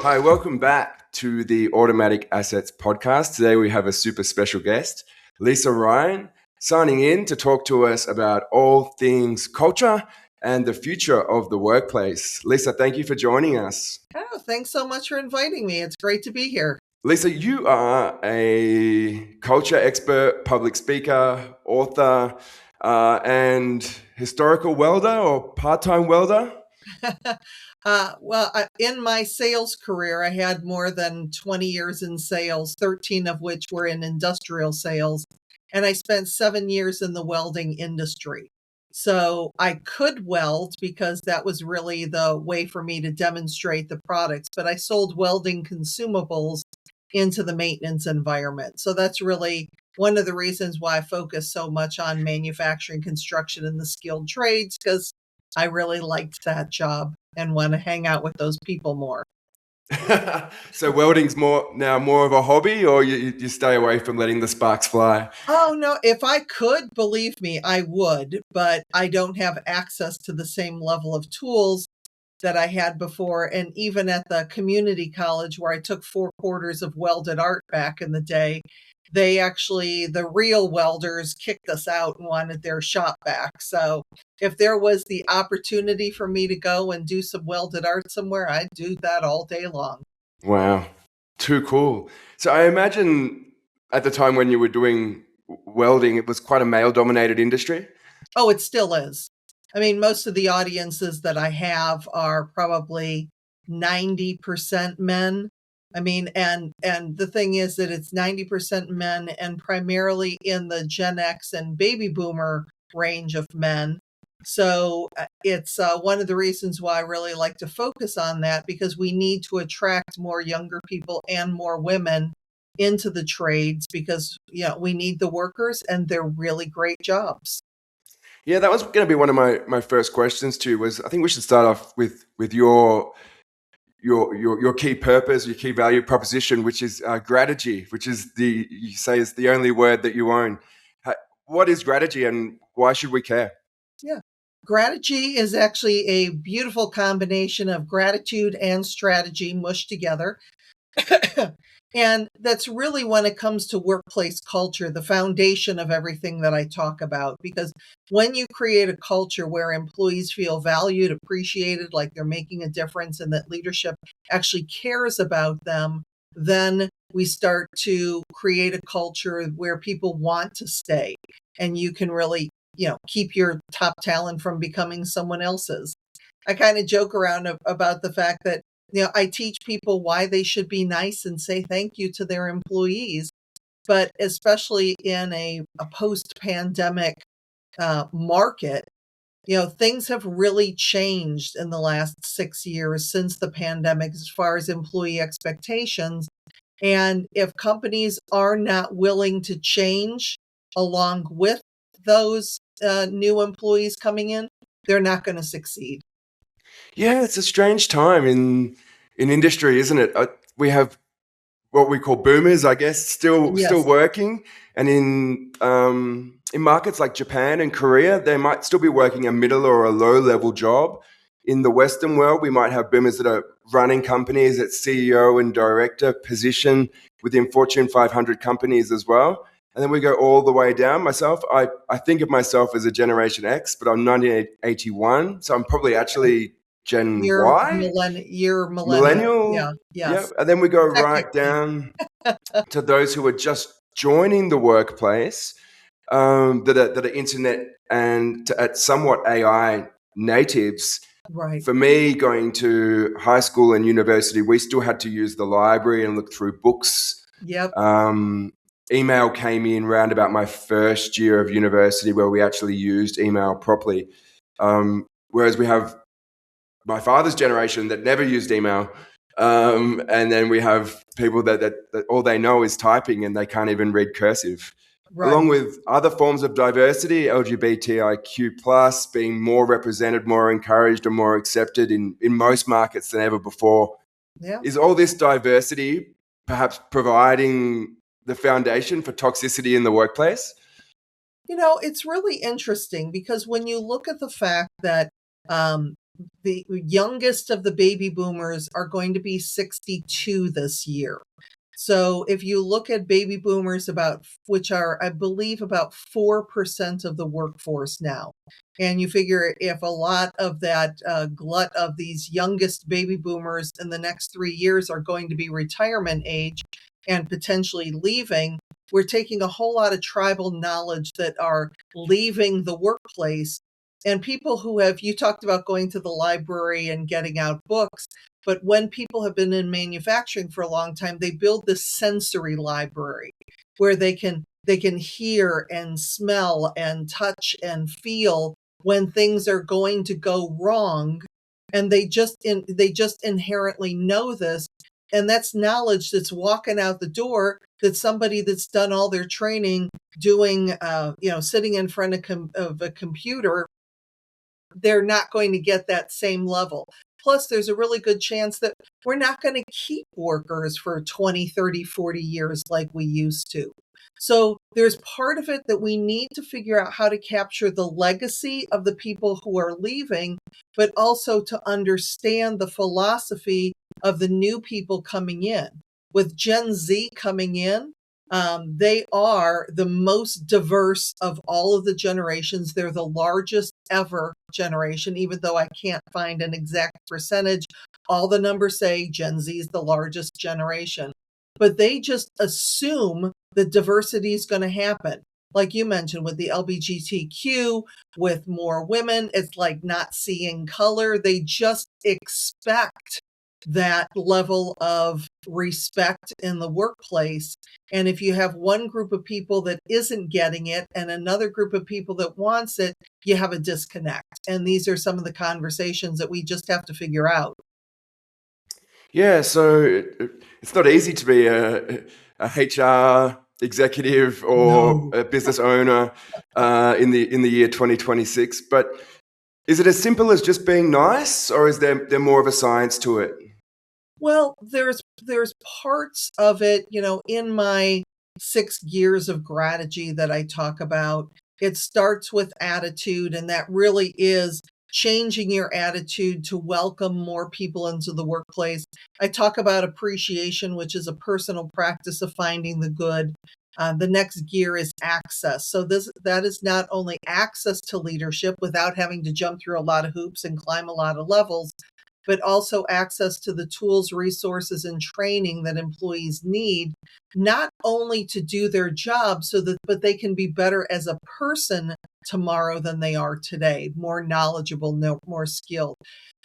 Hi, welcome back to the Automatic Assets podcast. Today we have a super special guest, Lisa Ryan, signing in to talk to us about all things culture and the future of the workplace. Lisa, thank you for joining us. Oh, thanks so much for inviting me. It's great to be here. Lisa, you are a culture expert, public speaker, author, and historical welder or part-time welder. In my sales career, I had more than 20 years in sales, 13 of which were in industrial sales. And I spent 7 years in the welding industry. So I could weld because that was really the way for me to demonstrate the products. But I sold welding consumables into the maintenance environment. So that's really one of the reasons why I focus so much on manufacturing, construction, and the skilled trades, because I really liked that job and want to hang out with those people more. So welding's more of a hobby, or you stay away from letting the sparks fly? Oh, no, if I could, believe me, I would, but I don't have access to the same level of tools that I had before. And even at the community college where I took 4 quarters of welded art back in the day, the real welders kicked us out and wanted their shop back. So if there was the opportunity for me to go and do some welded art somewhere, I'd do that all day long. Wow, too cool. So I imagine at the time when you were doing welding, it was quite a male-dominated industry. Oh, it still is. I mean, most of the audiences that I have are probably 90% men. I mean, and the thing is that it's 90% men and primarily in the Gen X and baby boomer range of men. So it's one of the reasons why I really like to focus on that, because we need to attract more younger people and more women into the trades, because we need the workers and they're really great jobs. Yeah, that was going to be one of my first questions to you. Was I think we should start off with your key purpose, your key value proposition, which is Grategy, which is you say is the only word that you own. What is Grategy and why should we care? Yeah. Grategy is actually a beautiful combination of gratitude and strategy mushed together. And that's really, when it comes to workplace culture, the foundation of everything that I talk about. Because when you create a culture where employees feel valued, appreciated, like they're making a difference, and that leadership actually cares about them, then we start to create a culture where people want to stay, and you can really, keep your top talent from becoming someone else's. I kind of joke around about the fact that I teach people why they should be nice and say thank you to their employees. But especially in a post-pandemic market, things have really changed in the last 6 years since the pandemic as far as employee expectations. And if companies are not willing to change along with those new employees coming in, they're not going to succeed. Yeah, it's a strange time in industry, isn't it? We have what we call boomers, I guess, still Yes. working, and in markets like Japan and Korea, they might still be working a middle or a low level job. In the Western world, we might have boomers that are running companies at CEO and director position within Fortune 500 companies as well. And then we go all the way down. Myself, I think of myself as a Generation X, but I'm 1981, so I'm probably actually Gen Y, You're millennial. Yeah. millennial. Yeah, Yes. and then we go right Technically. down to those who are just joining the workplace, that are internet and at somewhat AI natives. Right. For me, going to high school and university, we still had to use the library and look through books. Yep. Email came in round about my first year of university, where we actually used email properly. Whereas we have my father's generation that never used email. And then we have people that all they know is typing and they can't even read cursive. Right. Along with other forms of diversity, LGBTIQ+ being more represented, more encouraged, and more accepted in most markets than ever before. Yeah. Is all this diversity perhaps providing the foundation for toxicity in the workplace? It's really interesting, because when you look at the fact that the youngest of the baby boomers are going to be 62 this year. So if you look at baby boomers, which are, I believe, about 4% of the workforce now, and you figure if a lot of that glut of these youngest baby boomers in the next 3 years are going to be retirement age and potentially leaving, we're taking a whole lot of tribal knowledge that are leaving the workplace. And people you talked about going to the library and getting out books. But when people have been in manufacturing for a long time, they build this sensory library where they can hear and smell and touch and feel when things are going to go wrong, and they just inherently know this, and that's knowledge that's walking out the door that somebody that's done all their training doing sitting in front of a computer, they're not going to get that same level. Plus, there's a really good chance that we're not going to keep workers for 20, 30, 40 years like we used to. So there's part of it that we need to figure out how to capture the legacy of the people who are leaving, but also to understand the philosophy of the new people coming in. With Gen Z coming in, they are the most diverse of all of the generations. They're the largest ever generation, even though I can't find an exact percentage. All the numbers say Gen Z is the largest generation, but they just assume that diversity is going to happen. Like you mentioned with the LGBTQ, with more women, it's like not seeing color. They just expect that level of respect in the workplace. And if you have one group of people that isn't getting it and another group of people that wants it, you have a disconnect. And these are some of the conversations that we just have to figure out. Yeah, so it's not easy to be a HR executive or No. a business owner in the year 2026. But is it as simple as just being nice, or is there more of a science to it? Well, there's parts of it, in my 6 gears of Grategy that I talk about. It starts with attitude, and that really is changing your attitude to welcome more people into the workplace. I talk about appreciation, which is a personal practice of finding the good. The next gear is access. So that is not only access to leadership without having to jump through a lot of hoops and climb a lot of levels, but also access to the tools, resources, and training that employees need, not only to do their job but they can be better as a person tomorrow than they are today, more knowledgeable, more skilled.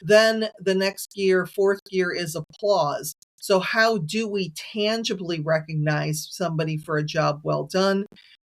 Then the next gear, fourth gear, is applause. So how do we tangibly recognize somebody for a job well done?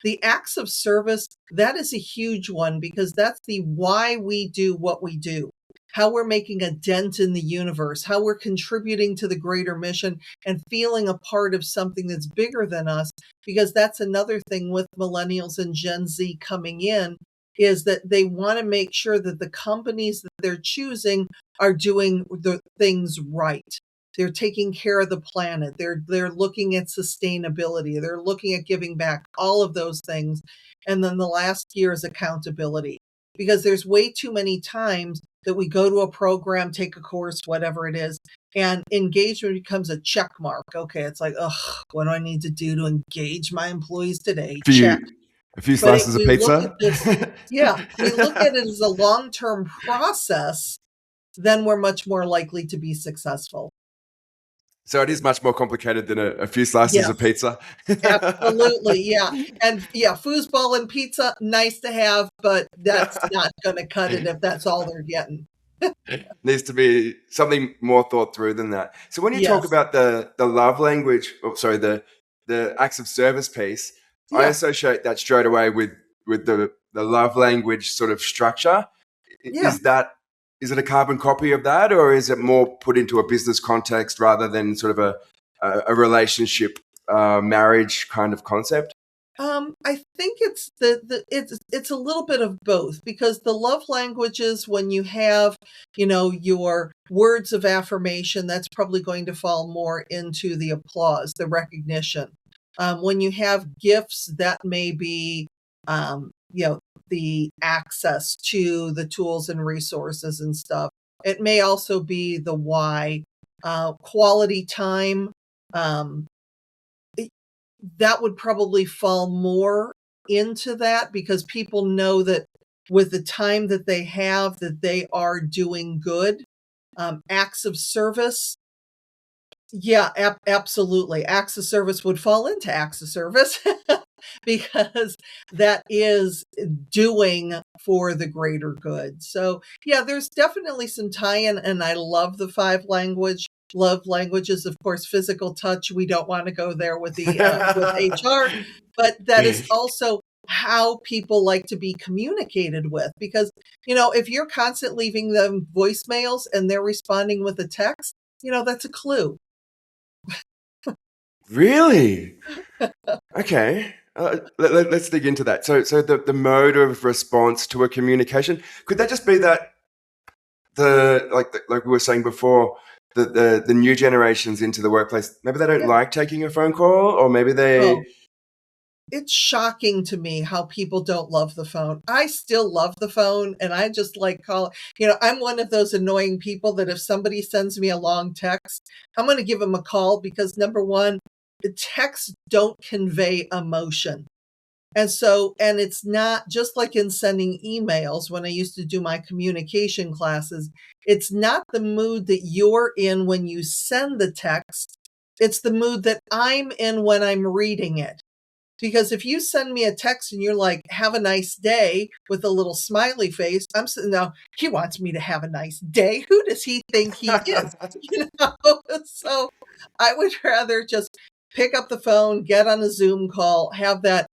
The acts of service, that is a huge one, because that's the why we do what we do, how we're making a dent in the universe, how we're contributing to the greater mission and feeling a part of something that's bigger than us. Because that's another thing with millennials and Gen Z coming in, is that they want to make sure that the companies that they're choosing are doing the things right. They're taking care of the planet. They're looking at sustainability. They're looking at giving back, all of those things. And then the last gear is accountability, because there's way too many times that we go to a program, take a course, whatever it is, and engagement becomes a check mark. Okay, it's like, what do I need to do to engage my employees today? Check. A few But if slices of we look at pizza. this, we look at it as a long-term process, then we're much more likely to be successful. So it is much more complicated than a few slices of Yes, pizza. absolutely. Yeah. And foosball and pizza, nice to have, but that's not going to cut it if that's all they're getting. Needs to be something more thought through than that. So when you talk Yes. about the love language, the acts of service piece, I Yeah. associate that straight away with the love language sort of structure. Yeah. Is it a carbon copy of that, or is it more put into a business context rather than sort of a relationship marriage kind of concept? I think it's it's a little bit of both, because the love languages, when you have, your words of affirmation, that's probably going to fall more into the applause, the recognition. When you have gifts, that may be, the access to the tools and resources and stuff. It may also be the why. Quality time, um, that would probably fall more into that because people know that with the time that they have, that they are doing good. Acts of service, yeah, absolutely. Acts of service would fall into acts of service because that is doing for the greater good. So, yeah, there's definitely some tie-in, and I love the love languages, of course, physical touch. We don't want to go there with the with HR, but that is also how people like to be communicated with. Because, if you're constantly leaving them voicemails and they're responding with a text, that's a clue. Really? Okay. Let's dig into that. So the mode of response to a communication, could that just be that like we were saying before, the new generations into the workplace, maybe they don't Yeah. like taking a phone call, or maybe they. Oh, it's shocking to me how people don't love the phone. I still love the phone, and I just like call. I'm one of those annoying people that if somebody sends me a long text, I'm going to give them a call because number one, the texts don't convey emotion. And it's not just like in sending emails when I used to do my communication classes. It's not the mood that you're in when you send the text. It's the mood that I'm in when I'm reading it. Because if you send me a text and you're like, have a nice day with a little smiley face, I'm sitting now, he wants me to have a nice day. Who does he think he is? You know? So I would rather just pick up the phone, get on a Zoom call, have that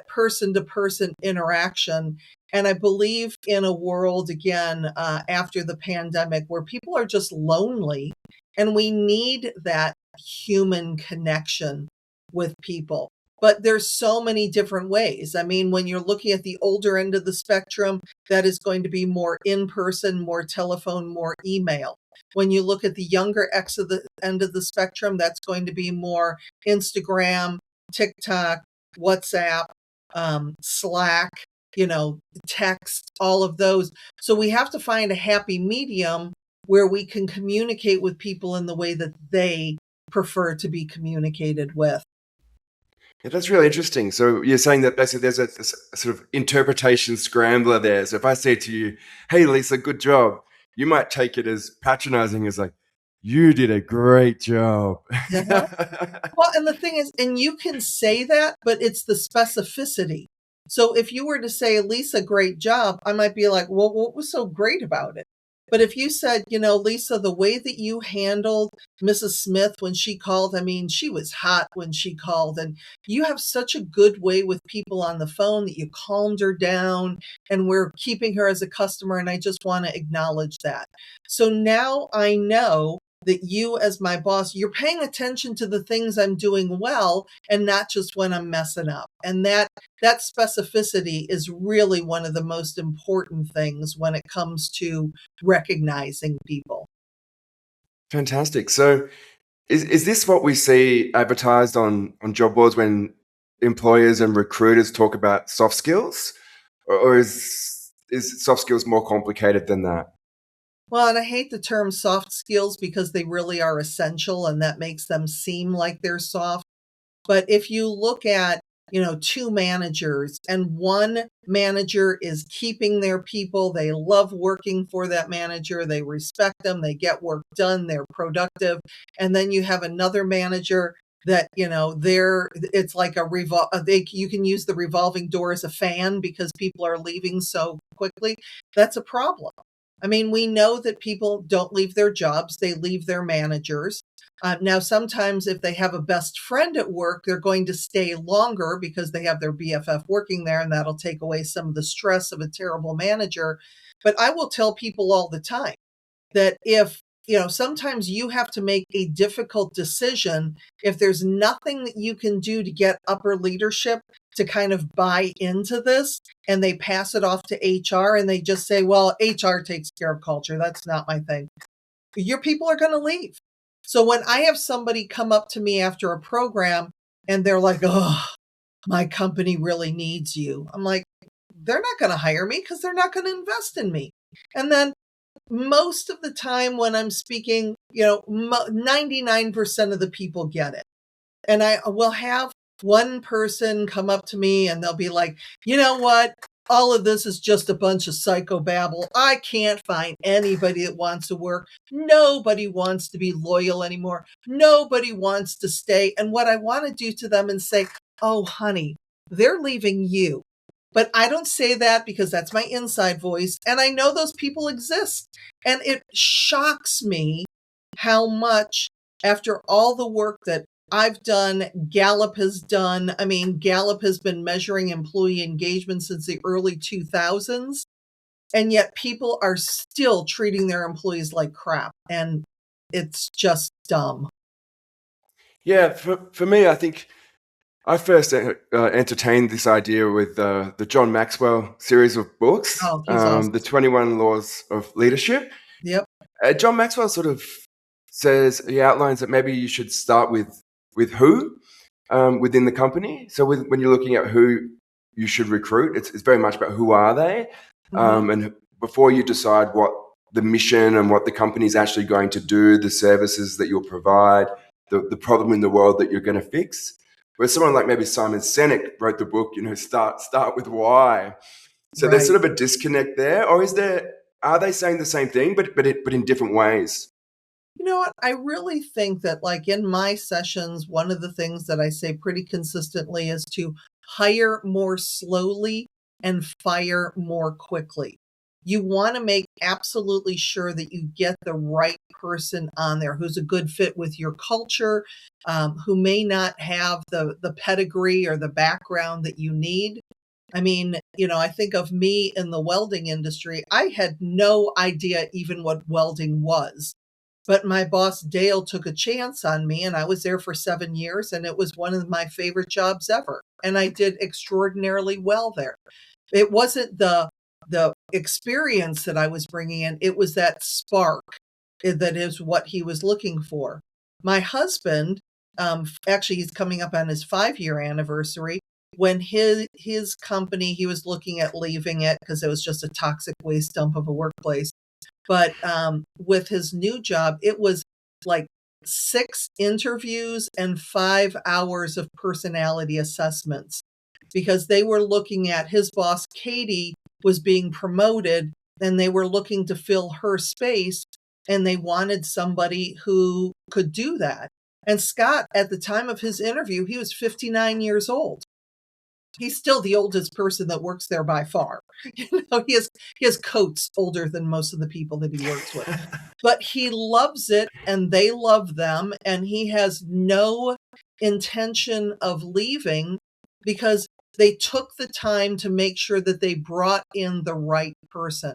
person to person interaction. And I believe in a world again after the pandemic where people are just lonely and we need that human connection with people. But there's so many different ways. I mean, when you're looking at the older end of the spectrum, that is going to be more in person, more telephone, more email. When you look at the younger end of the spectrum, that's going to be more Instagram, TikTok, WhatsApp, Slack, text, all of those. So we have to find a happy medium where we can communicate with people in the way that they prefer to be communicated with. Yeah, that's really interesting. So you're saying that basically there's a sort of interpretation scrambler there. So if I say to you, "Hey, Lisa, good job," you might take it as patronizing, as like, "You did a great job." Uh-huh. Well, and the thing is, and you can say that, but it's the specificity. So if you were to say, Lisa, great job, I might be like, well, what was so great about it? But if you said, Lisa, the way that you handled Mrs. Smith when she called, I mean, she was hot when she called, and you have such a good way with people on the phone that you calmed her down, and we're keeping her as a customer, and I just want to acknowledge that. So now I know that you as my boss, you're paying attention to the things I'm doing well and not just when I'm messing up. And that specificity is really one of the most important things when it comes to recognizing people. Fantastic. So is this what we see advertised on job boards when employers and recruiters talk about soft skills? Or is soft skills more complicated than that? Well, and I hate the term soft skills because they really are essential and that makes them seem like they're soft. But if you look at, two managers and one manager is keeping their people, they love working for that manager, they respect them, they get work done, they're productive. And then you have another manager that, it's like you can use the revolving door as a fan because people are leaving so quickly. That's a problem. I mean, we know that people don't leave their jobs, they leave their managers. Now, sometimes if they have a best friend at work, they're going to stay longer because they have their BFF working there, and that'll take away some of the stress of a terrible manager. But I will tell people all the time that if, sometimes you have to make a difficult decision if there's nothing that you can do to get upper leadership to kind of buy into this and they pass it off to HR and they just say, well, HR takes care of culture. That's not my thing. Your people are going to leave. So when I have somebody come up to me after a program and they're like, oh, my company really needs you. I'm like, they're not going to hire me because they're not going to invest in me. And then most of the time when I'm speaking, 99% of the people get it. And I will have one person come up to me and they'll be like, you know what? All of this is just a bunch of psychobabble. I can't find anybody that wants to work. Nobody wants to be loyal anymore. Nobody wants to stay. And what I want to do to them and say, oh, honey, they're leaving you. But I don't say that because that's my inside voice. And I know those people exist. And it shocks me how much, after all the work that I've done, Gallup has done. I mean, Gallup has been measuring employee engagement since the early 2000s, and yet people are still treating their employees like crap. And it's just dumb. Yeah, for me, I think I first entertained this idea with the John Maxwell series of books, Oh, he's awesome. the 21 Laws of Leadership. Yep. John Maxwell sort of says, he outlines that maybe you should start with who within the company. So when you're looking at who you should recruit, it's very much about who are they, and before you decide what the mission and what the company is actually going to do, the services that you'll provide, the problem in the world that you're going to fix. Where someone like maybe Simon Sinek wrote the book, start with why. So there's sort of a disconnect there, or are they saying the same thing but in different ways? You know what? I really think that, like, in my sessions, one of the things that I say pretty consistently is to hire more slowly and fire more quickly. You want to make absolutely sure that you get the right person on there who's a good fit with your culture, who may not have the pedigree or the background that you need. I mean, I think of me in the welding industry. I had no idea even what welding was. But my boss, Dale, took a chance on me, and I was there for 7 years, and it was one of my favorite jobs ever. And I did extraordinarily well there. It wasn't the experience that I was bringing in, it was that spark that is what he was looking for. My husband, actually, he's coming up on his 5-year anniversary. When his company, he was looking at leaving it because it was just a toxic waste dump of a workplace. But with his new job, it was like 6 interviews and 5 hours of personality assessments because they were looking at his boss, Katie, was being promoted and they were looking to fill her space and they wanted somebody who could do that. And Scott, at the time of his interview, he was 59 years old. He's still the oldest person that works there by far. He has coats older than most of the people that he works with. But he loves it and they love them, and he has no intention of leaving because they took the time to make sure that they brought in the right person.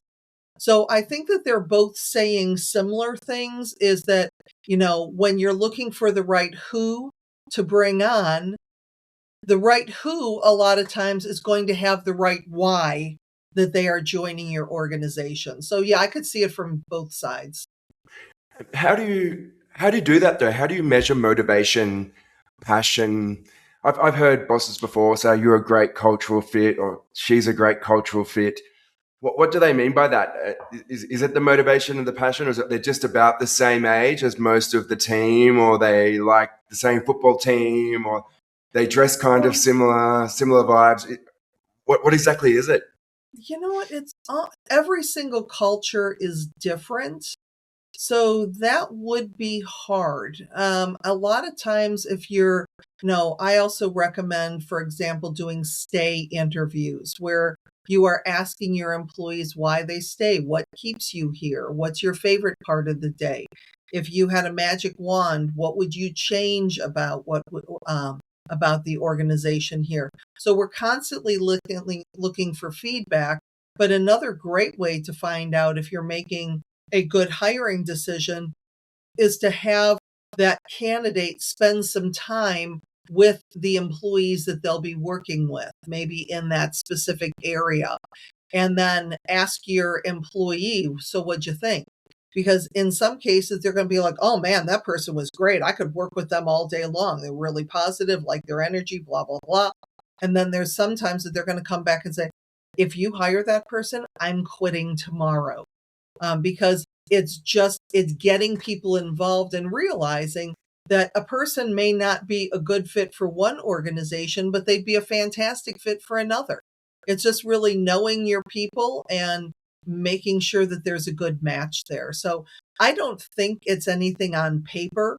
So I think that they're both saying similar things, is that, when you're looking for the right who to bring on, the right who a lot of times is going to have the right why that they are joining your organization. So yeah, I could see it from both sides. How do you do that though? How do you measure motivation, passion? I've heard bosses before say you're a great cultural fit or she's a great cultural fit. What do they mean by that? Is it the motivation and the passion, or is it they're just about the same age as most of the team, or they like the same football team, or they dress kind of similar vibes? What exactly is it? You know what? It's every single culture is different. So that would be hard. A lot of times, if you're, no, I also recommend, for example, doing stay interviews where you are asking your employees why they stay, what keeps you here, what's your favorite part of the day. If you had a magic wand, what would you change about about the organization here? So we're constantly looking for feedback. But another great way to find out if you're making a good hiring decision is to have that candidate spend some time with the employees that they'll be working with, maybe in that specific area, and then ask your employee, so what'd you think? Because in some cases, they're going to be like, oh man, that person was great. I could work with them all day long. They're really positive, like their energy, blah, blah, blah. And then there's sometimes that they're going to come back and say, if you hire that person, I'm quitting tomorrow. because it's getting people involved and realizing that a person may not be a good fit for one organization, but they'd be a fantastic fit for another. It's just really knowing your people and making sure that there's a good match there. So I don't think it's anything on paper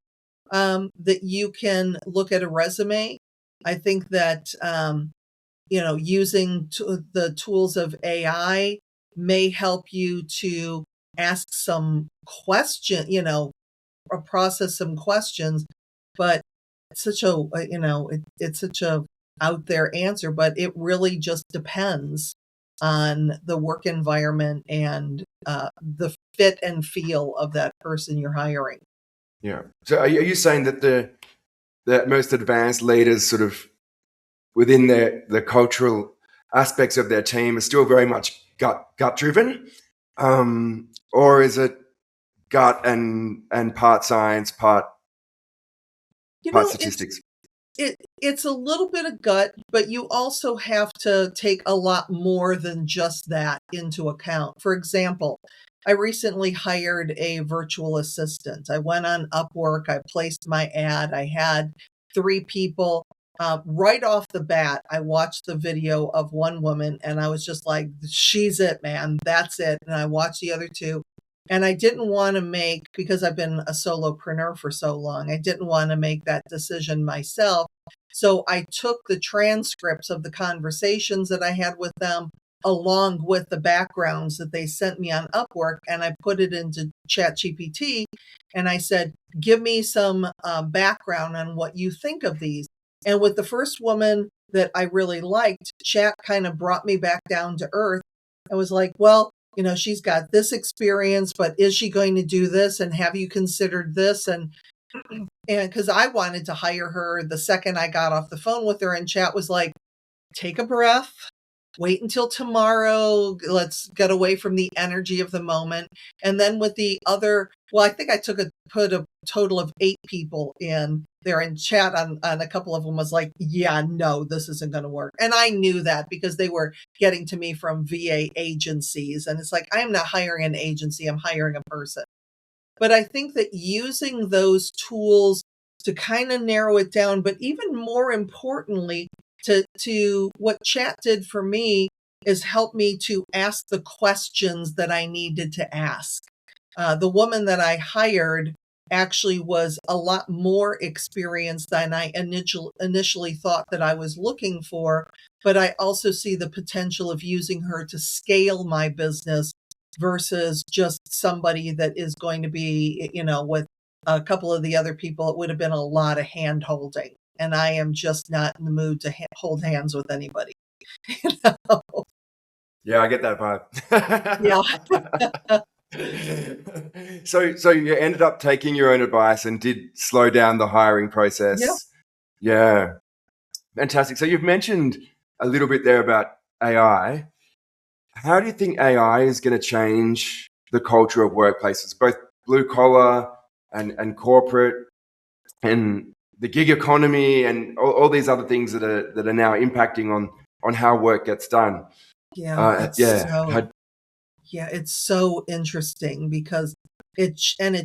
that you can look at a resume. I think that using the tools of AI may help you to ask some question, or process some questions, but it's such a, it's such a out there answer, but it really just depends on the work environment and the fit and feel of that person you're hiring. Yeah. So are you saying that the most advanced leaders sort of within the cultural aspects of their team are still very much gut driven, or is it gut and part science, part statistics? It's a little bit of gut, but you also have to take a lot more than just that into account. For example, I recently hired a virtual assistant. I went on Upwork, I placed my ad, I had 3 people. Right off the bat, I watched the video of one woman and I was just like, she's it, man, that's it. And I watched the other 2. And I didn't want to make, because I've been a solopreneur for so long, I didn't want to make that decision myself. So I took the transcripts of the conversations that I had with them along with the backgrounds that they sent me on Upwork, and I put it into ChatGPT and I said, give me some background on what you think of these. And with the first woman that I really liked, Chat kind of brought me back down to earth. I was like, well, she's got this experience, but is she going to do this? And have you considered this? And because I wanted to hire her the second I got off the phone with her, and Chat was like, take a breath, wait until tomorrow. Let's get away from the energy of the moment. And then with the other, well, I think I put a total of 8 people in there, and Chat on a couple of them was like, yeah, no, this isn't going to work. And I knew that because they were getting to me from VA agencies. And it's like, I'm not hiring an agency, I'm hiring a person. But I think that using those tools to kind of narrow it down, but even more importantly, to what Chat did for me is help me to ask the questions that I needed to ask. The woman that I hired actually was a lot more experienced than I initially thought that I was looking for, but I also see the potential of using her to scale my business versus just somebody that is going to be, with a couple of the other people. It would have been a lot of hand holding, and I am just not in the mood to hold hands with anybody. Yeah, I get that vibe. Yeah. So you ended up taking your own advice and did slow down the hiring process. Yeah. Fantastic. So you've mentioned a little bit there about AI. How do you think AI is going to change the culture of workplaces, both blue collar and corporate, and the gig economy, and all these other things that are now impacting on how work gets done? It's so interesting because it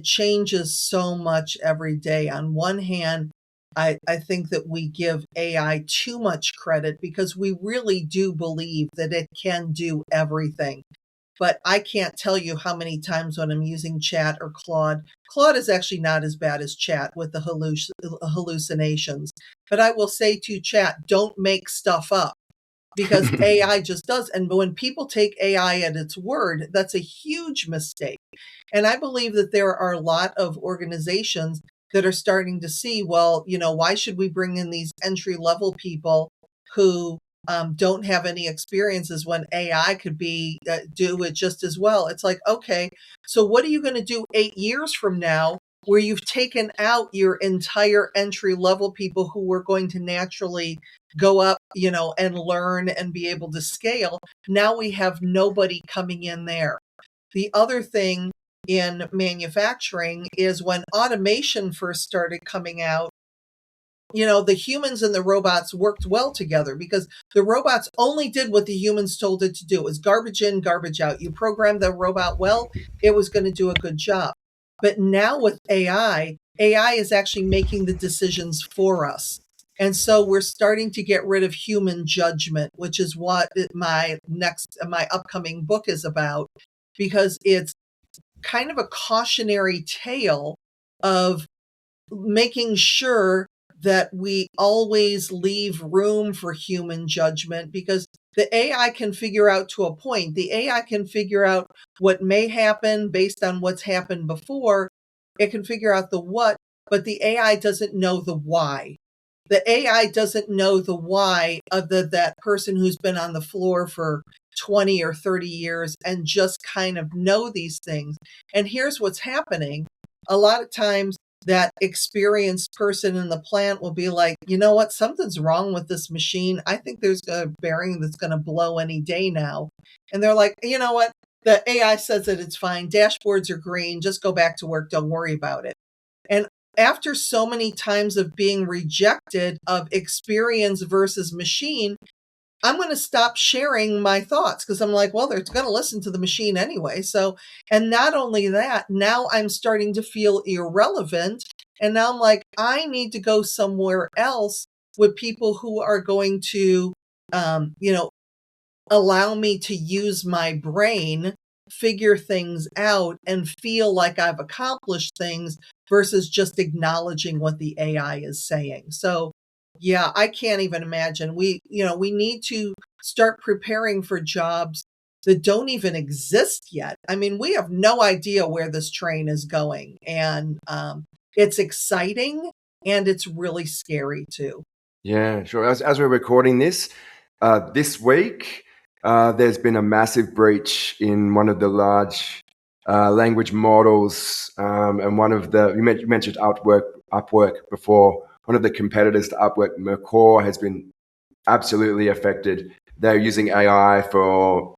changes so much every day. On one hand, I think that we give AI too much credit because we really do believe that it can do everything. But I can't tell you how many times when I'm using Chat or Claude is actually not as bad as Chat with the hallucinations. But I will say to Chat, don't make stuff up, because AI just does. And when people take AI at its word, that's a huge mistake. And I believe that there are a lot of organizations that are starting to see, well, why should we bring in these entry level people who don't have any experiences when AI could do it just as well? It's like, okay, so what are you going to do 8 years from now where you've taken out your entire entry level people who were going to naturally go up, and learn and be able to scale? Now we have nobody coming in there. The other thing in manufacturing is when automation first started coming out, the humans and the robots worked well together because the robots only did what the humans told it to do. It was garbage in, garbage out. You programmed the robot well, it was going to do a good job. But now with AI is actually making the decisions for us. And so we're starting to get rid of human judgment, which is what my upcoming book is about, because it's kind of a cautionary tale of making sure that we always leave room for human judgment, because the AI can figure out to a point. The AI can figure out what may happen based on what's happened before. It can figure out the what, but the AI doesn't know the why. The AI doesn't know the why of that person who's been on the floor for 20 or 30 years and just kind of know these things. And here's what's happening. A lot of times that experienced person in the plant will be like, you know what, something's wrong with this machine. I think there's a bearing that's going to blow any day now. And they're like, you know what, the AI says that it's fine. Dashboards are green. Just go back to work. Don't worry about it. And after so many times of being rejected of experience versus machine, I'm going to stop sharing my thoughts because I'm like, well, they're going to listen to the machine anyway. So, and not only that, now I'm starting to feel irrelevant. And now I'm like, I need to go somewhere else with people who are going to, allow me to use my brain, figure things out, and feel like I've accomplished things versus just acknowledging what the AI is saying. So, yeah, I can't even imagine. We need to start preparing for jobs that don't even exist yet. I mean, we have no idea where this train is going, and it's exciting and it's really scary too. Yeah, sure. As we're recording this week, there's been a massive breach in one of the large language models, and one of the you mentioned Upwork before. One of the competitors to Upwork, Mercor, has been absolutely affected. They're using AI for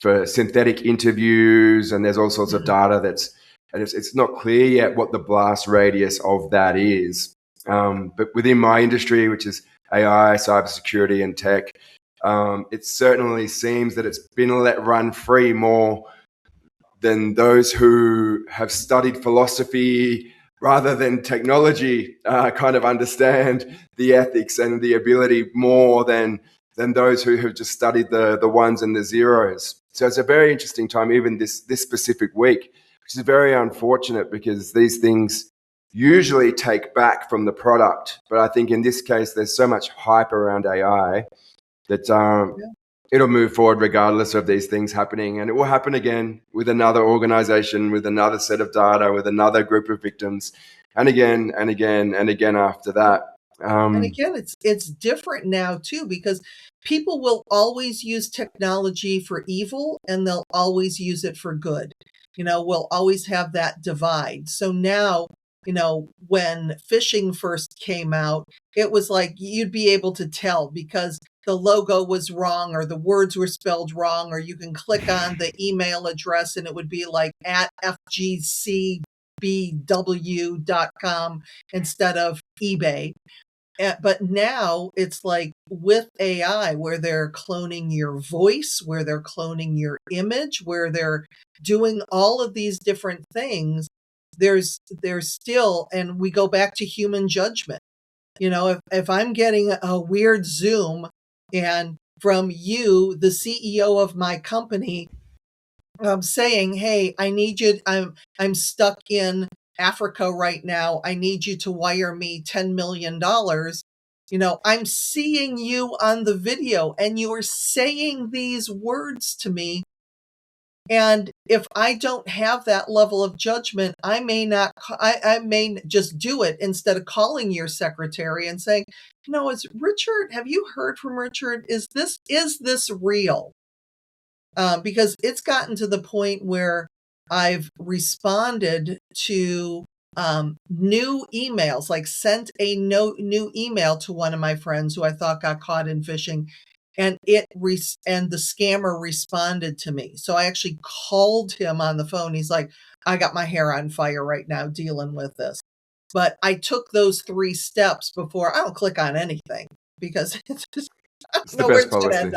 synthetic interviews, and there's all sorts of data and it's not clear yet what the blast radius of that is. But within my industry, which is AI, cybersecurity, and tech, it certainly seems that it's been let run free more than those who have studied philosophy rather than technology kind of understand the ethics and the ability more than those who have just studied the ones and the zeros. So it's a very interesting time, even this specific week, which is very unfortunate because these things usually take back from the product. But I think in this case, there's so much hype around AI that it'll move forward regardless of these things happening. And it will happen again with another organization, with another set of data, with another group of victims, and again and again and again after that. And again, it's different now too, because people will always use technology for evil and they'll always use it for good. We'll always have that divide. So now, when phishing first came out, it was like you'd be able to tell because the logo was wrong or the words were spelled wrong, or you can click on the email address and it would be like at fgcbw.com instead of eBay. But now it's like with AI, where they're cloning your voice, where they're cloning your image, where they're doing all of these different things, there's still, and we go back to human judgment. If I'm getting a weird Zoom and from you, the CEO of my company, saying, hey, I need you, I'm stuck in Africa right now. I need you to wire me $10 million. I'm seeing you on the video and you are saying these words to me. And if I don't have that level of judgment, I may just do it instead of calling your secretary and saying, is Richard, have you heard from Richard? Is this real? Because it's gotten to the point where I've responded to new emails, like sent a new email to one of my friends who I thought got caught in phishing, and and the scammer responded to me. So I actually called him on the phone. He's like, I got my hair on fire right now dealing with this. But I took those 3 steps before I don't click on anything because it's just, I It's don't the know where best it's going to end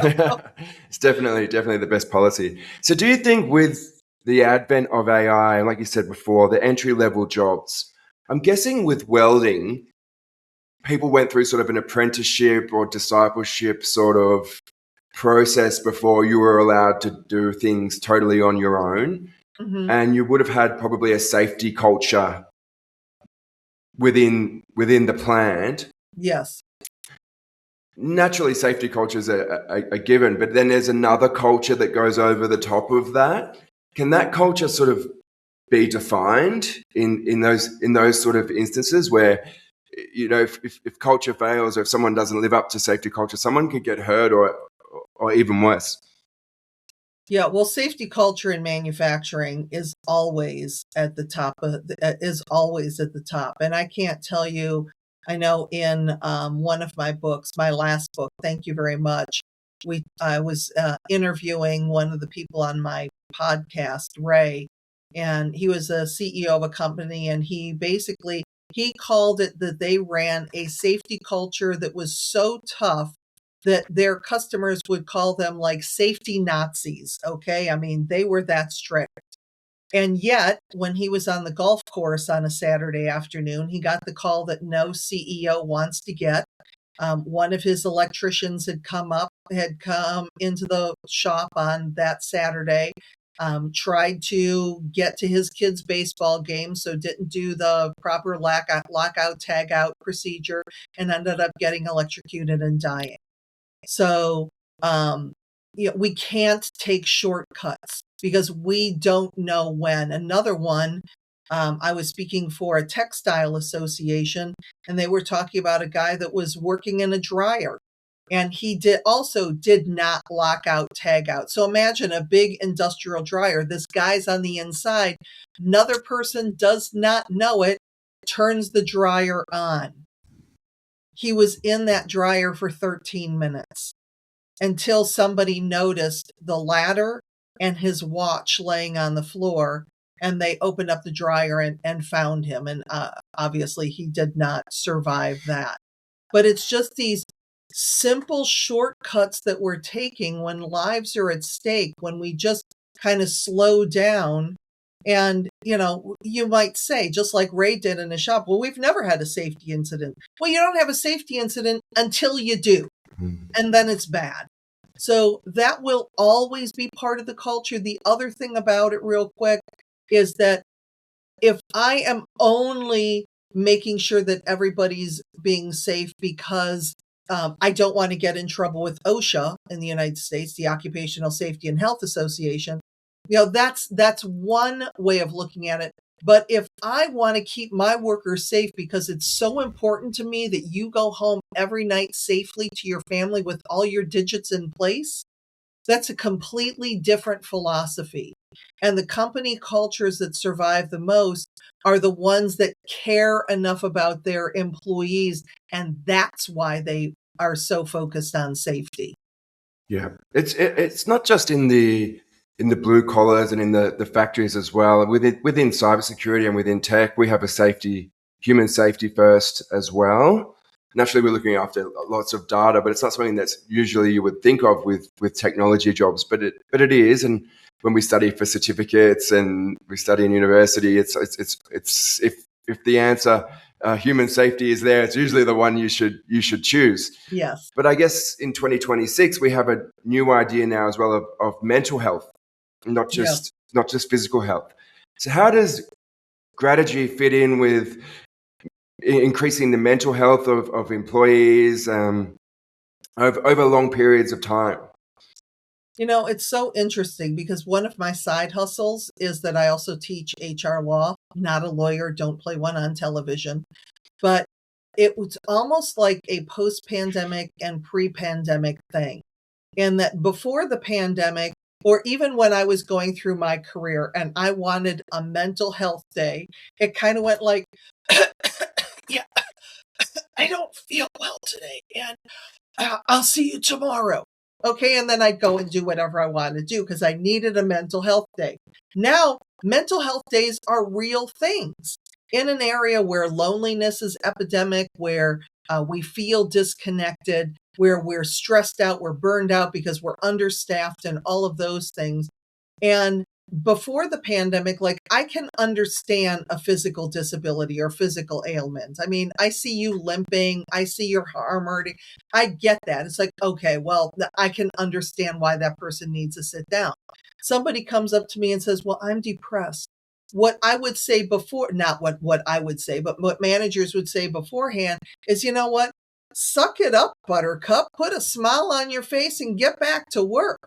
policy. up. It's definitely the best policy. So do you think with the advent of AI, and like you said before, the entry-level jobs, I'm guessing with welding, people went through sort of an apprenticeship or discipleship sort of process before you were allowed to do things totally on your own. Mhm. And you would have had probably a safety culture within the plant. Yes. Naturally, safety culture is a given, but then there's another culture that goes over the top of that. Can that culture sort of be defined in those sort of instances where, you know, if culture fails or if someone doesn't live up to safety culture, someone could get hurt or even worse? Yeah, well, safety culture in manufacturing is always at the top is always at the top. And I can't tell you, I know in one of my books, my last book, thank you very much. I was interviewing one of the people on my podcast, Ray, and he was a CEO of a company, and he called it that they ran a safety culture that was so tough that their customers would call them like safety Nazis. Okay. I mean, they were that strict. And yet, when he was on the golf course on a Saturday afternoon, he got the call that no CEO wants to get. One of his electricians had come into the shop on that Saturday, tried to get to his kid's baseball game, so didn't do the proper lockout, tag out procedure, and ended up getting electrocuted and dying. So, we can't take shortcuts because we don't know when. Another one, I was speaking for a textile association, and they were talking about a guy that was working in a dryer. And he did not lock out, tag out. So imagine a big industrial dryer. This guy's on the inside. Another person does not know it, turns the dryer on. He was in that dryer for 13 minutes until somebody noticed the ladder and his watch laying on the floor, and they opened up the dryer and found him. And obviously, he did not survive that. But it's just these simple shortcuts that we're taking when lives are at stake, when we just kind of slow down. And, you might say, just like Ray did in the shop, well, we've never had a safety incident. Well, you don't have a safety incident until you do, and then it's bad. So that will always be part of the culture. The other thing about it, real quick, is that if I am only making sure that everybody's being safe because I don't want to get in trouble with OSHA in the United States, the Occupational Safety and Health Association, that's one way of looking at it. But if I want to keep my workers safe because it's so important to me that you go home every night safely to your family with all your digits in place, that's a completely different philosophy. And the company cultures that survive the most are the ones that care enough about their employees. And that's why they are so focused on safety. Yeah, it's not just in the blue collars and in the factories as well. Within cybersecurity and within tech, we have human safety first as well. Naturally, we're looking after lots of data, but it's not something that's usually you would think of with technology jobs. But it is, and when we study for certificates and we study in university, it's if the answer human safety is there, it's usually the one you should choose. Yes. But I guess in 2026, we have a new idea now as well of mental health, not Yeah. just physical health. So how does Grategy fit in with increasing the mental health of employees over long periods of time? It's so interesting because one of my side hustles is that I also teach HR law. Not a lawyer, don't play one on television. But it was almost like a post-pandemic and pre-pandemic thing. And that before the pandemic, or even when I was going through my career and I wanted a mental health day, it kind of went like, yeah, I don't feel well today, and I'll see you tomorrow. Okay, and then I'd go and do whatever I wanted to do because I needed a mental health day. Now, mental health days are real things. in an area where loneliness is epidemic, where we feel disconnected, where we're stressed out, we're burned out because we're understaffed and all of those things. And before the pandemic, like, I can understand a physical disability or physical ailment. I mean, I see you limping, I see your arm hurting. I get that. It's like, okay, well, I can understand why that person needs to sit down. Somebody comes up to me and says, well, I'm depressed. What I would say before, not what I would say, but what managers would say beforehand is, you know what? Suck it up, buttercup, put a smile on your face and get back to work.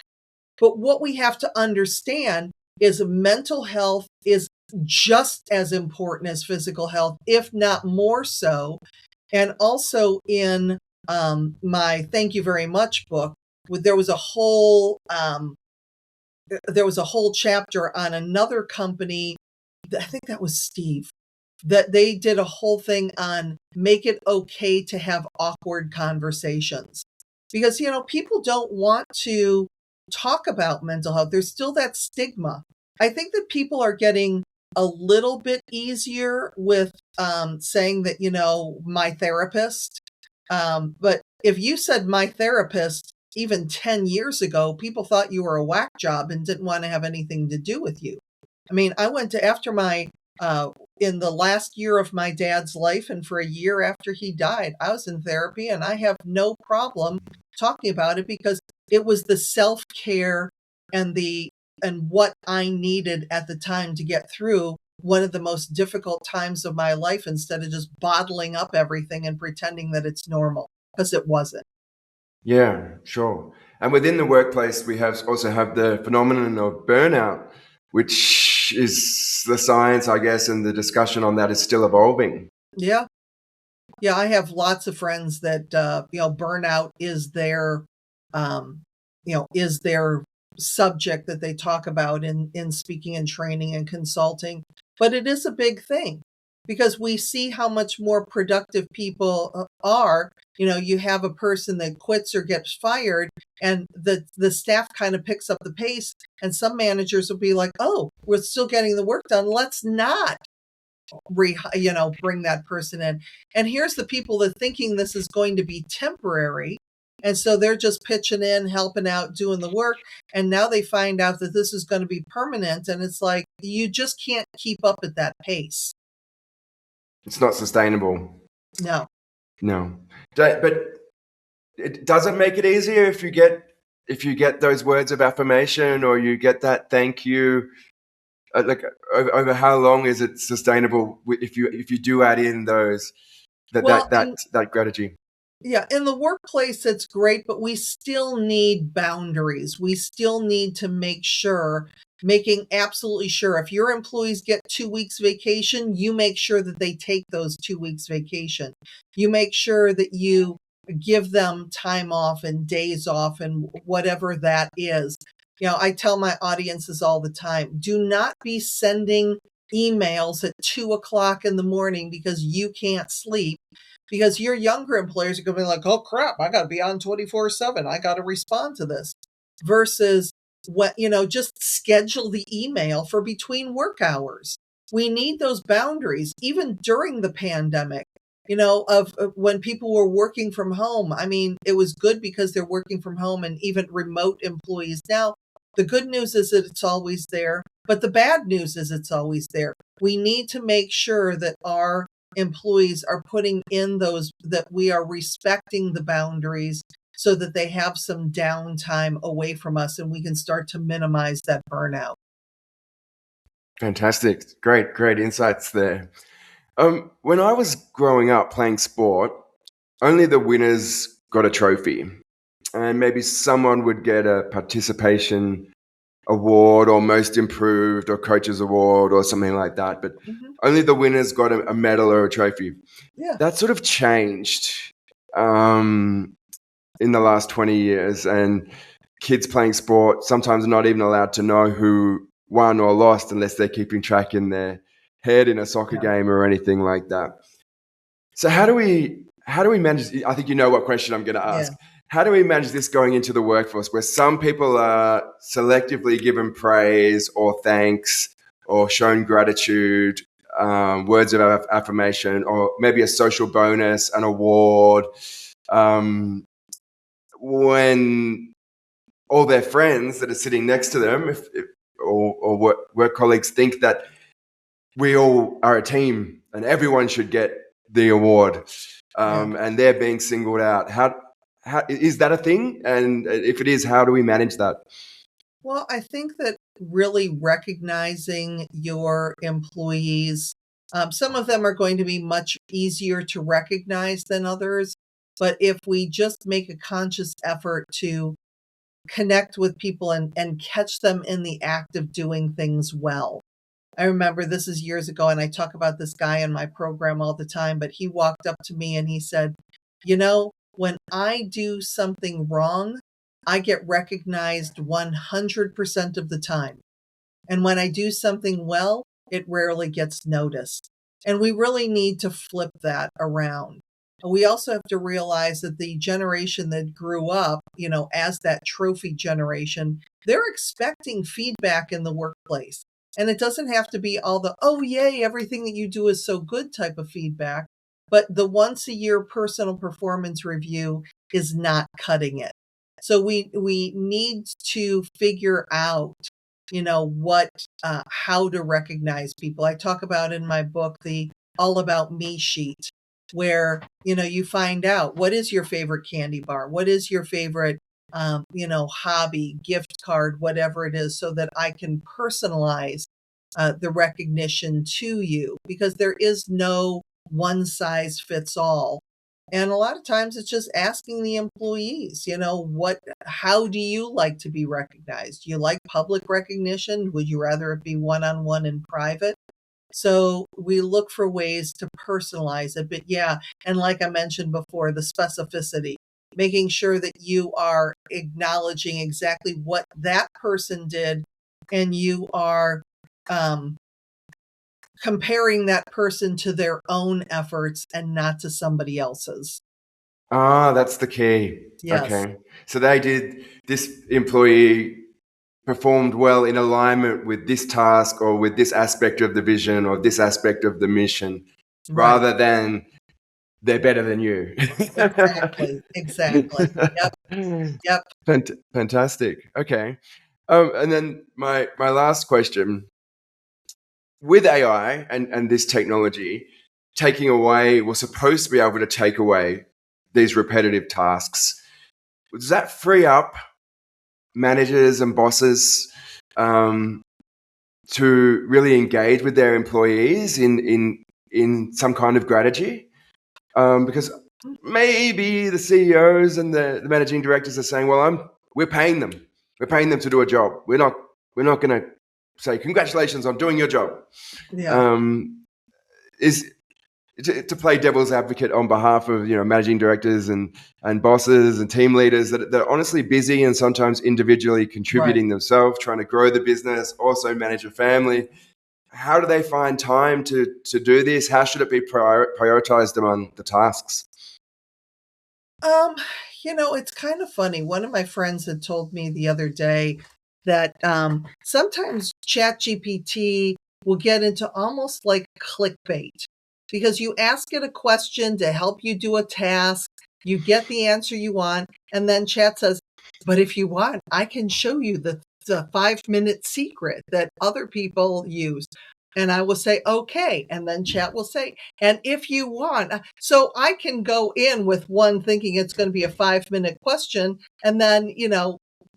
But what we have to understand is mental health is just as important as physical health, if not more so. And also in my Thank You Very Much book, there was a whole chapter on another company. I think that was Steve, that they did a whole thing on make it okay to have awkward conversations. Because, people don't want to talk about mental health. There's still that stigma. I think that people are getting a little bit easier with saying that, my therapist. But if you said my therapist, even 10 years ago, people thought you were a whack job and didn't want to have anything to do with you. I mean, I went to, after in the last year of my dad's life and for a year after he died, I was in therapy, and I have no problem talking about it because it was the self-care and what I needed at the time to get through one of the most difficult times of my life, instead of just bottling up everything and pretending that it's normal, because it wasn't. Yeah, sure. And within the workplace, we also have the phenomenon of burnout, which is the science, I guess, and the discussion on that is still evolving. Yeah. Yeah, I have lots of friends that, burnout is their subject that they talk about in speaking and training and consulting. But it is a big thing because we see how much more productive people are. You have a person that quits or gets fired, and the staff kind of picks up the pace, and some managers will be like, oh, we're still getting the work done. Let's not bring that person in. And here's the people that thinking this is going to be temporary. And so they're just pitching in, helping out, doing the work. And now they find out that this is going to be permanent. And it's like, you just can't keep up at that pace. It's not sustainable. No. But it doesn't make it easier if you get those words of affirmation, or you get that thank you. Like, over how long is it sustainable if you do add in those that Grategy? Yeah, in the workplace it's great, but we still need boundaries. We still need to making absolutely sure if your employees get 2 weeks vacation, you make sure that they take those 2 weeks vacation. You make sure that you give them time off and days off and whatever that is. I tell my audiences all the time, do not be sending emails at 2:00 in the morning because you can't sleep, because your younger employers are going to be like, oh crap, I got to be on 24/7. I got to respond to this, versus just schedule the email for between work hours. We need those boundaries, even during the pandemic, of when people were working from home. I mean, it was good because they're working from home, and even remote employees now. The good news is that it's always there, but the bad news is it's always there. We need to make sure that our employees are putting in that we are respecting the boundaries so that they have some downtime away from us and we can start to minimize that burnout. Fantastic. Great insights there. When I was growing up playing sport, only the winners got a trophy. And maybe someone would get a participation award or most improved or coach's award or something like that. But only the winners got a medal or a trophy. Yeah. That sort of changed in the last 20 years. And kids playing sport sometimes are not even allowed to know who won or lost unless they're keeping track in their head in a soccer game or anything like that. So how do we manage? I think you know what question I'm going to ask. Yeah. How do we manage this going into the workforce, where some people are selectively given praise or thanks or shown gratitude words of affirmation, or maybe a social bonus, an award, when all their friends that are sitting next to them, or work colleagues, think that we all are a team and everyone should get the award, and they're being singled out. How is that a thing? And if it is, how do we manage that? Well, I think that really recognizing your employees, some of them are going to be much easier to recognize than others. But if we just make a conscious effort to connect with people and catch them in the act of doing things well. I remember this is years ago, and I talk about this guy in my program all the time, but he walked up to me and he said, when I do something wrong, I get recognized 100% of the time. And when I do something well, it rarely gets noticed. And we really need to flip that around. We also have to realize that the generation that grew up, as that trophy generation, they're expecting feedback in the workplace. And it doesn't have to be all the, oh, yay, everything that you do is so good type of feedback. But the once a year personal performance review is not cutting it. So we need to figure out, how to recognize people. I talk about in my book the All About Me sheet, where you find out what is your favorite candy bar, what is your favorite hobby, gift card, whatever it is, so that I can personalize the recognition to you, because there is no one size fits all. And a lot of times it's just asking the employees, how do you like to be recognized? Do you like public recognition? Would you rather it be one-on-one in private? So we look for ways to personalize it. But yeah, and like I mentioned before, the specificity, making sure that you are acknowledging exactly what that person did, and you are comparing that person to their own efforts and not to somebody else's. That's the key. Yes. Okay. So this employee performed well in alignment with this task or with this aspect of the vision or this aspect of the mission, Right. rather than they're better than you. Exactly. Yep. Fantastic. Okay. And then my last question, with AI and this technology taking away, we're supposed to be able to take away these repetitive tasks, does that free up managers and bosses to really engage with their employees in some kind of Grategy? Because maybe the CEOs and the managing directors are saying, well, we're paying them to do a job. We're not going to say congratulations on doing your job. Yeah. Is to play devil's advocate on behalf of managing directors and bosses and team leaders that are honestly busy and sometimes individually contributing themselves, trying to grow the business, also manage a family. How do they find time to do this? How should it be prioritized among the tasks? It's kind of funny. One of my friends had told me the other day that sometimes ChatGPT will get into almost like clickbait, because you ask it a question to help you do a task, you get the answer you want, and then Chat says, but if you want, I can show you the 5-minute secret that other people use. And I will say, okay. And then Chat will say, and if you want, so I can go in with one thinking it's going to be a 5-minute question. And then,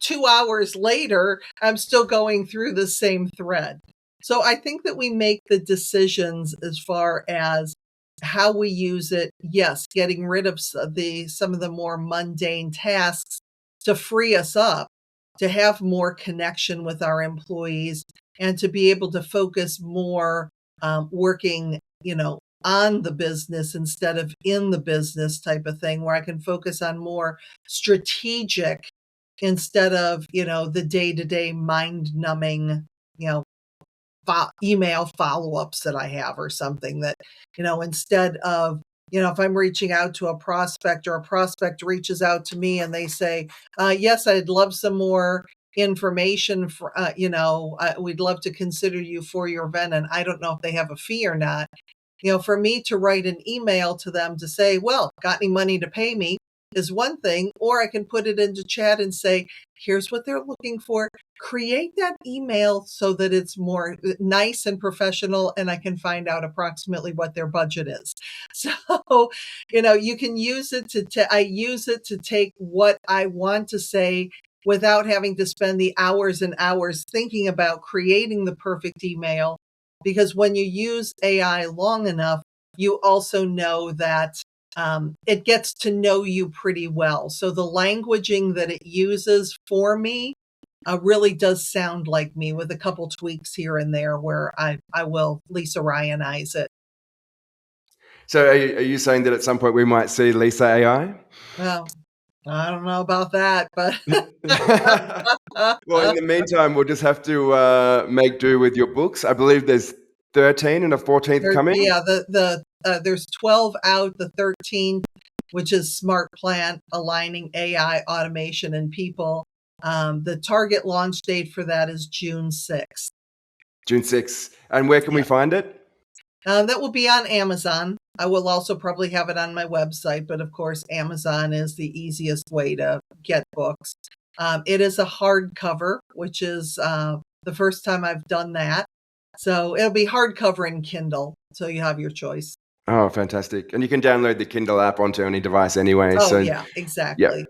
2 hours later, I'm still going through the same thread. So I think that we make the decisions as far as how we use it. Yes, getting rid of some of the more mundane tasks to free us up, to have more connection with our employees, and to be able to focus more working, on the business instead of in the business type of thing, where I can focus on more strategic instead of, the day-to-day mind-numbing, email follow-ups that I have or something that, instead of, if I'm reaching out to a prospect or a prospect reaches out to me and they say, yes, I'd love some more information for, we'd love to consider you for your event. And I don't know if they have a fee or not. For me to write an email to them to say, well, got any money to pay me is one thing, or I can put it into chat and say, here's what they're looking for. Create that email so that it's more nice and professional, and I can find out approximately what their budget is. So, you can use it I use it to take what I want to say without having to spend the hours and hours thinking about creating the perfect email. Because when you use AI long enough, you also know that it gets to know you pretty well. So the languaging that it uses for me really does sound like me, with a couple tweaks here and there where I will Lisa Ryanize it. So are you saying that at some point we might see Lisa AI? Well, I don't know about that, but Well, in the meantime, we'll just have to make do with your books. I believe there's 13 and a 14th coming. Yeah, there's 12 out, the 13th, which is Smart Plant, Aligning AI, Automation, and People. The target launch date for that is June 6th. June 6th. And where can we find it? That will be on Amazon. I will also probably have it on my website, but of course, Amazon is the easiest way to get books. It is a hardcover, which is the first time I've done that. So it'll be hardcover and Kindle. So you have your choice. Oh, fantastic. And you can download the Kindle app onto any device anyway. Oh, yeah, exactly. Yeah.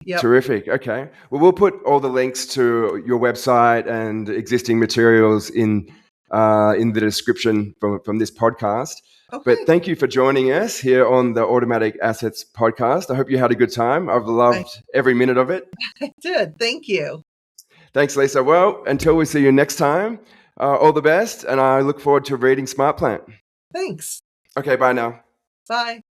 Yep. Terrific. Okay. Well, we'll put all the links to your website and existing materials in the description from this podcast. Okay. But thank you for joining us here on the Automatic Assets podcast. I hope you had a good time. I've loved every minute of it. I did. Thank you. Thanks, Lisa. Well, until we see you next time, all the best. And I look forward to reading Smart Plant. Thanks. Okay, bye now. Bye.